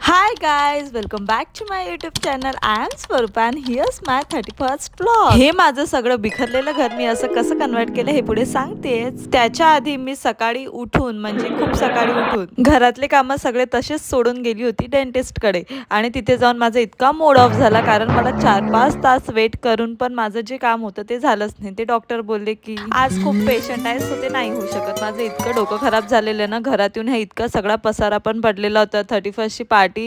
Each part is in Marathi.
Hi guys, welcome back to my YouTube channel. I am Swarupa and here's my 31st vlog. हे माझं सगळं बिखरलेलं घर मी असं कसं कन्वर्ट केलं हे पुढे सांगतेच. त्याच्या आधी मी सकाळी उठून म्हणजे खूप सकाळी उठून घरातले कामं सगळे तसेच सोडून गेली होती डेंटिस्ट कडे आणि तिथे जाऊन माझा इतका मूड ऑफ झाला कारण मला 4-5 तास वेट करून पण माझं जे काम होतं ते झालंच नाही. ते डॉक्टर बोलले की आज खूप पेशंट आहे सो ते नाही होऊ शकत. माझं इतकं डोकं खराब झालेलं ना, घरात येऊन हे इतका सगळा पसारा पण पडलेला होता. 31st ची पार्टी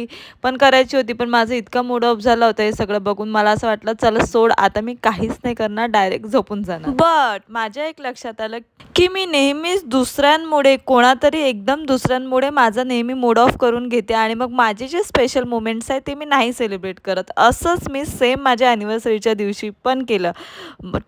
पण करायची होती पण माझं इतका मूड ऑफ झाला होता हे सगळं बघून. मला असं वाटलं चला सोड आता मी काहीच नाही करणार, डायरेक्ट झोपून जाणार. बट माझ्या एक लक्षात आलं की मी नेहमीच दुसऱ्यांमुळे कोणातरी एकदम दुसऱ्यांमुळे माझा नेहमी मूड ऑफ करून घेते आणि मग माझे जे स्पेशल मोमेंट्स आहेत ते मी नाही सेलिब्रेट करत. असंच मी सेम माझ्या ॲनिव्हर्सरीच्या दिवशी पण केलं.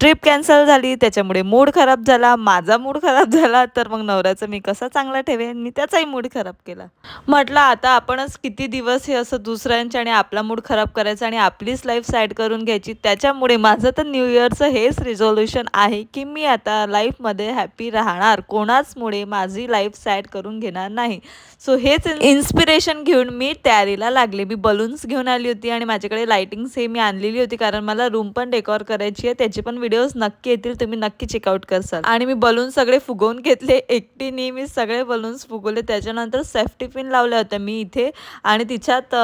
ट्रिप कॅन्सल झाली, त्याच्यामुळे मूड खराब झाला, माझा मूड खराब झाला, तर मग नवऱ्याचं मी कसा चांगला ठेवेन, मी त्याचाही मूड खराब केला. म्हटलं आता आपणच किती दिवस हे असं दुसऱ्यांच्या आणि आपला मूड खराब करायचा आणि आपलीच लाईफ सॅड करून घ्यायची. त्याच्यामुळे माझं तर न्यू इयरचं हेच रिझोल्युशन आहे की मी आता लाईफमध्ये हॅपी राहणार, कोणाचमुळे माझी लाईफ सॅड करून घेणार नाही. सो हेच इन्स्पिरेशन घेऊन मी तयारीला लागले. मी बलून्स घेऊन आली होती आणि माझ्याकडे लाईटिंग्स हे मी आणलेली होती कारण मला रूम पण डेकोर करायची आहे. त्याचे पण व्हिडिओज नक्की येतील, तुम्ही नक्की चेकआउट करसाल. आणि मी बलून सगळे फुगवून घेतले एकटीने, मी सगळे बलून्स फुगवले. त्याच्यानंतर सेफ्टी पिन लावल्या होत्या मी इथे आणि तिच्यात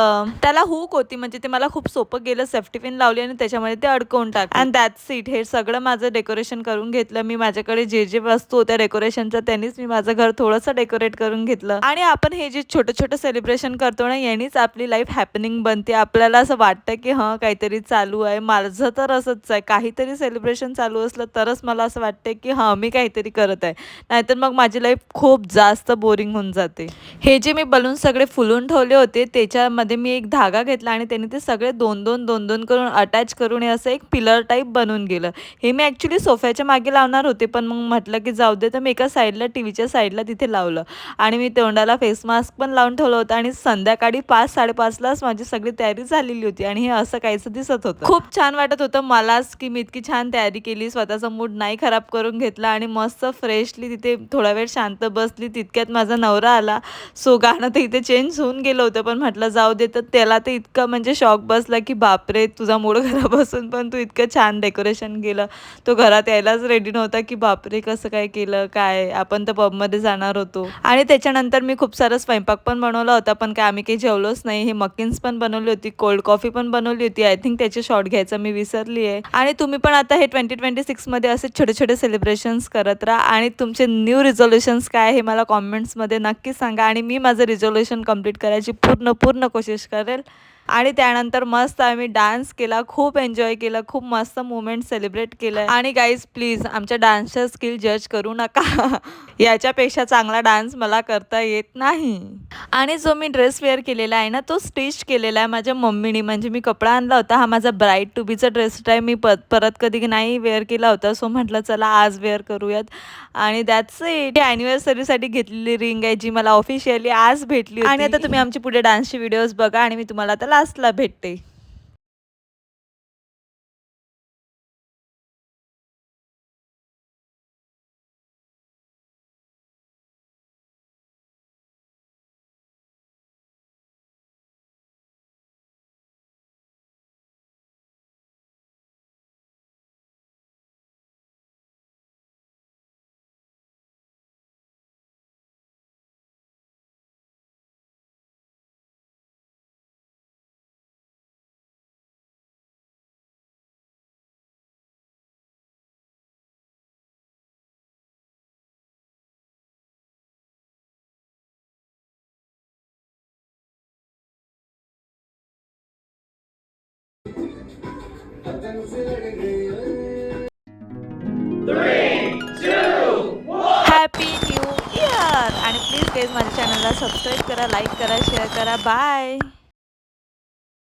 त्याला हुक होती म्हणजे ते मला खूप सोपं गेलं. सेफ्टी पिन लावली आणि त्याच्यामध्ये ते अडकवून टाकलं अँड दॅट्स इट. हे सगळं माझं डेकोरेशन करून घेतलं मी. माझ्याकडे जे जे वस्तू होत्या डेकोरेशनच्या त्यांनीच मी माझं घर थोडंसं डेकोरेट करून घेतलं. आणि आपण हे जे छोटं छोटं सेलिब्रेशन करतो ना, यांनीच आपली लाईफ हॅपनिंग बनते. आपल्याला असं वाटतं की हां काहीतरी चालू आहे. माझं तर असंच आहे, काहीतरी सेलिब्रेशन चालू असलं तरच मला असं वाटतं की हां मी काहीतरी करत आहे, नाहीतर मग माझी लाईफ खूप जास्त बोरिंग होऊन जाते. हे जे मी बलून सगळे फुलून ठेवले होते त्याच्यामध्ये मी एक धागा घेतला आणि त्याने ते सगळे दोन दोन दोन दोन करून अटॅच करून हे असं एक पिलर टाईप बनवून गेलं. हे मी ॲक्च्युली सोफ्याच्या मागे लावणार होते पण मग म्हटलं की जाऊ दे, तर मी एका साईडला टीव्हीच्या साईडला तिथे लावलं आणि मी तोंडाला फेस मास्क पण लावून ठेवलं होतं आणि संध्याकाळी 5-5:30लाच माझी सगळी तयारी झालेली होती आणि हे असं काहीसं दिसत होतं. खूप छान वाटत होतं मलाच की मी इतकी छान तयारी केली, स्वतःचा मूड नाही खराब करून घेतला आणि मस्त फ्रेशली तिथे थोडा वेळ शांत बसली. तितक्यात माझा नवरा आला. सो गाणं तर इथे चेंज होऊन गेलं होतं पण म्हटलं जाऊ दे. तर त्याला ते इतकं म्हणजे शॉक बसला की बापरे, तुझा मूड खराब असून पण तू इतकं छान डेकोरेशन केलं. तो घरात यायलाच रेडी नव्हता की बापरे कसं काय केलं, काय आपण तर पबमध्ये जाणार होतो. आणि त्याच्यानंतर मी खूप सारा स्वयंपाक पण बनवला होता पण काय आम्ही काही जेवलोच नाही. हे मकिन्स पण बनवली होती, कोल्ड कॉफी पण बनवली होती. आय थिंक त्याचे शॉर्ट घ्यायचं मी विसरली आहे. आणि तुम्ही पण आता हे 2026 मध्ये असे छोटे छोटे सेलिब्रेशन्स करत राहा आणि तुमचे न्यू रिझोल्युशन्स काय हे मला कॉमेंट्समध्ये नक्की सांगा आणि मी माझं रिझोल्युशन कंप्लीट करायची पूर्ण कोशिश करेल. आणि त्यानंतर मस्त आम्ही डान्स केला, खूप एन्जॉय केलं, खूप मस्त मोमेंट सेलिब्रेट केलं. आणि गाईज प्लीज आमच्या डान्सच्या स्किल जज करू नका. याच्यापेक्षा चांगला डान्स मला करता येत नाही. आणि जो मी ड्रेस वेअर केलेला आहे ना, तो स्टिच केलेला आहे माझ्या मम्मीने. म्हणजे मी कपडा आणला होता, हा माझा ब्राईड टू बीचा ड्रेस आहे. मी परत कधी नाही वेअर केला होता. सो म्हटलं चला आज वेअर करूयात आणि दॅट्स इट. ॲनिव्हर्सरीसाठी घेतलेली रिंग आहे जी मला ऑफिशियली आज भेटली होती. आणि आता तुम्ही आमची पुढे डान्सचे व्हिडिओज बघा आणि मी तुम्हाला आता लास्टला भेटते. Happy new year. आणि प्लीज गाईज माझ्या चॅनलला सबस्क्राईब करा, लाईक करा, शेअर करा. बाय.